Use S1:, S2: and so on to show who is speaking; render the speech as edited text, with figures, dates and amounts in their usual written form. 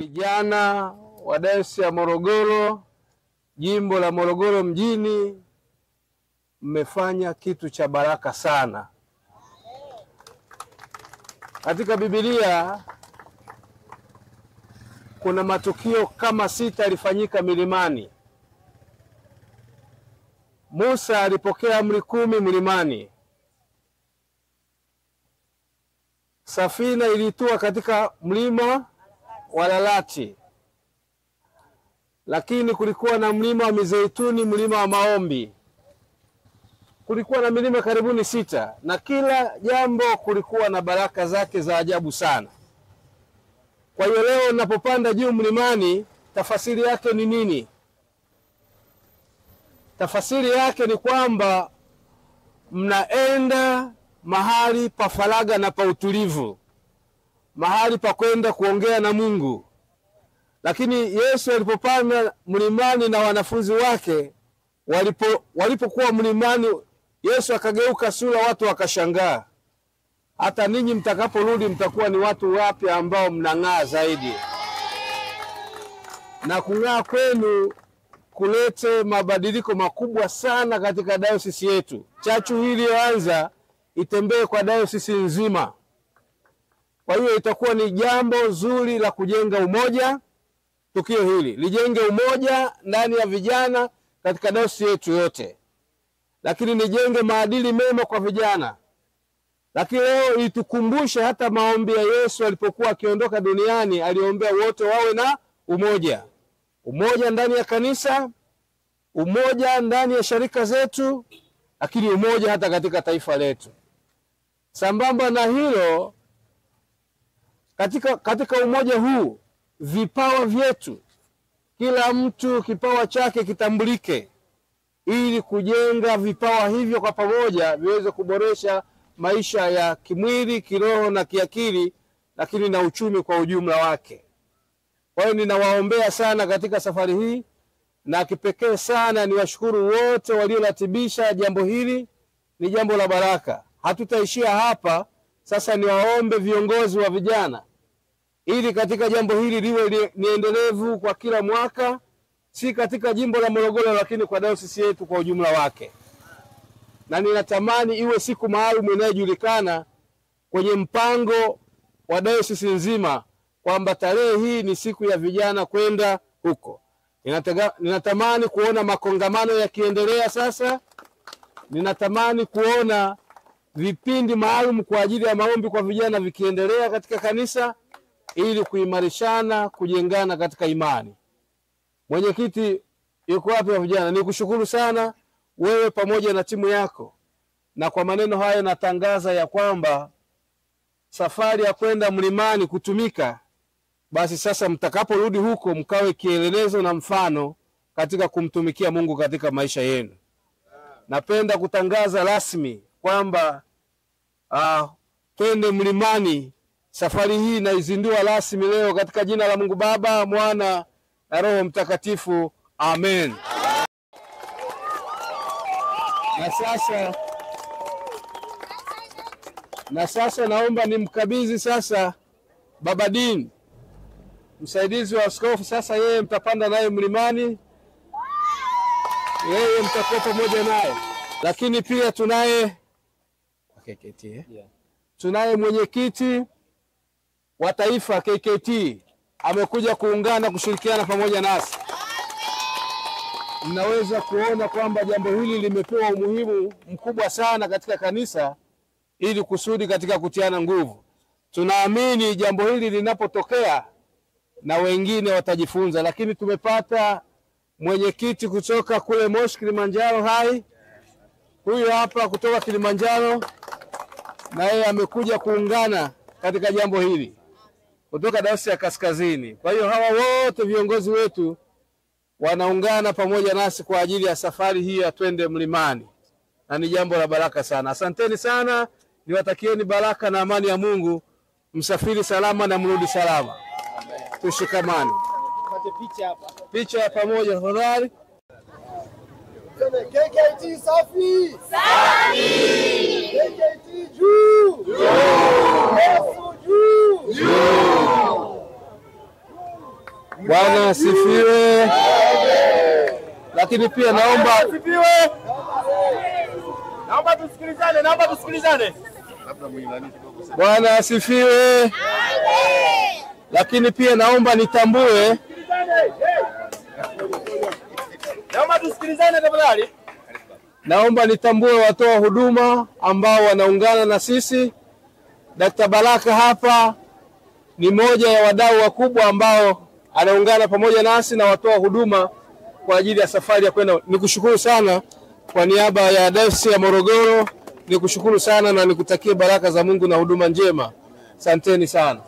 S1: Vijana wa Dayosisi ya Morogoro, jimbo la Morogoro mjini, mmefanya kitu cha baraka sana. Katika Biblia kuna matukio kama 6 yalifanyika milimani. Musa alipokea amri 10 mlimani. Safina ilitua katika mlima wa Lalati. Lakini kulikuwa na mlima wa Mizeituni, mlima wa Maombi. Kulikuwa na milima karibuni 6, na kila jambo kulikuwa na baraka zake za ajabu sana. Kwa hiyo leo ninapopanda juu mlimani, tafasiri yake ni nini? Tafasiri yake ni kwamba mnaenda mahali pa faraga na pa utulivu, mahali pa kwenda kuongea na Mungu. Lakini Yesu alipopanda mlimani na wanafunzi wake, walipokuwa mlimani, Yesu akageuka sura, watu wakashangaa. Hata ninyi mtakaporudi mtakuwa ni watu wapya ambao mnang'aa zaidi. Na kung'aa kwenu kulete mabadiliko makubwa sana katika dayosisi yetu. Chachu hii iliyoanza itembee kwa dayosisi nzima. Kwa hiyo itakuwa ni jambo zuri la kujenga umoja. Tukio hili lijenge umoja ndani ya vijana katika dayosisi yetu yote. Lakini nijenge maadili mema kwa vijana. Lakini leo itukumbushe hata maombi ya Yesu alipokuwa akiondoka duniani, aliombea wote wawe na umoja. Umoja ndani ya kanisa, umoja ndani ya sharika zetu, lakini umoja hata katika taifa letu. Sambamba na hilo, katika umoja huu, vipawa vyetu, kila mtu kipawa chake kitambulike, ili kujenga vipawa hivyo kwa pamoja viweze kuboresha maisha ya kimwili, kiroho na kiakili, lakini na uchumi kwa ujumla wake. Kwa hiyo ninawaombea sana katika safari hii, na kipekee sana niwashukuru wote walioratibisha jambo hili. Ni jambo la baraka. Hatutaishia hapa. Sasa niwaombe viongozi wa vijana, ili katika jambo hili liwe ni endelevu kwa kila mwaka, si katika jimbo la Morogoro lakini kwa dayosisi yetu kwa ujumla wake. Na ninatamani iwe siku maalum inayojulikana kwenye mpango wa dayosisi nzima, kwamba tarehe hii ni siku ya vijana kwenda huko. Ninatamani kuona makongamano yakiendelea sasa. Ninatamani kuona vipindi maalum kwa ajili ya maombi kwa vijana vikiendelea katika kanisa, ili kuimarishana, kujengana katika imani. Mwenyekiti yuko wapi wa vijana? Nikushukuru sana wewe pamoja na timu yako. Na kwa maneno haya natangaza ya kwamba safari ya kwenda mlimani kutumika, basi sasa mtakaporudi huko mkawe kielelezo na mfano katika kumtumikia Mungu katika maisha yenu. Napenda kutangaza rasmi kwamba twende mlimani. Safari hii naizindua rasmi leo katika jina la Mungu Baba, Mwana na Roho Mtakatifu. Amen. Na sasa naomba nimkabidhi sasa Baba Dean, msaidizi wa askofu. Sasa yeye mtapanda naye mlimani, yeye mtakuwa pamoja naye. Lakini pia tunaye tunaye mwenyekiti wa taifa KKT, amekuja kuungana kushirikiana pamoja nasi. Mnaweza kuona kwamba jambo hili limepewa umuhimu mkubwa sana katika kanisa, ili kusudi katika kutiana nguvu. Tunaamini jambo hili linapotokea na wengine watajifunza. Lakini tumepata mwenyekiti kutoka kule Moshi, Kilimanjaro. Hai, huyu hapa kutoka Kilimanjaro, na yeye amekuja kuungana katika jambo hili kutoka Dayosisi ya Kaskazini. Kwa hiyo hawa wote viongozi wetu wanaungana pamoja nasi kwa ajili ya safari hii ya twende mlimani, na ni jambo la baraka sana. Asanteni sana, niwatakieni baraka na amani ya Mungu. Msafiri salama na mrudi salama. Tushikamane. Picha ya pamoja tafadhali.
S2: KKT safi! Safi! KKT juu! Juu! Yesu juu! Juu!
S1: Bwana asifiwe. Lakini pia naomba
S2: tusikilizane.
S1: Bwana asifiwe. Lakini pia naomba nitambue,
S2: tusikilizane tafadhali.
S1: Naomba nitambue watoa huduma ambao wanaungana na sisi. Dr. Baraka hapa ni moja ya wadau wakubwa ambao anaungana pamoja nasi na watoa huduma kwa ajili ya safari ya kwenda. Nikushukuru sana kwa niaba ya Dayosisi ya Morogoro, nikushukuru sana na nikutakie baraka za Mungu na huduma njema. Asanteni sana.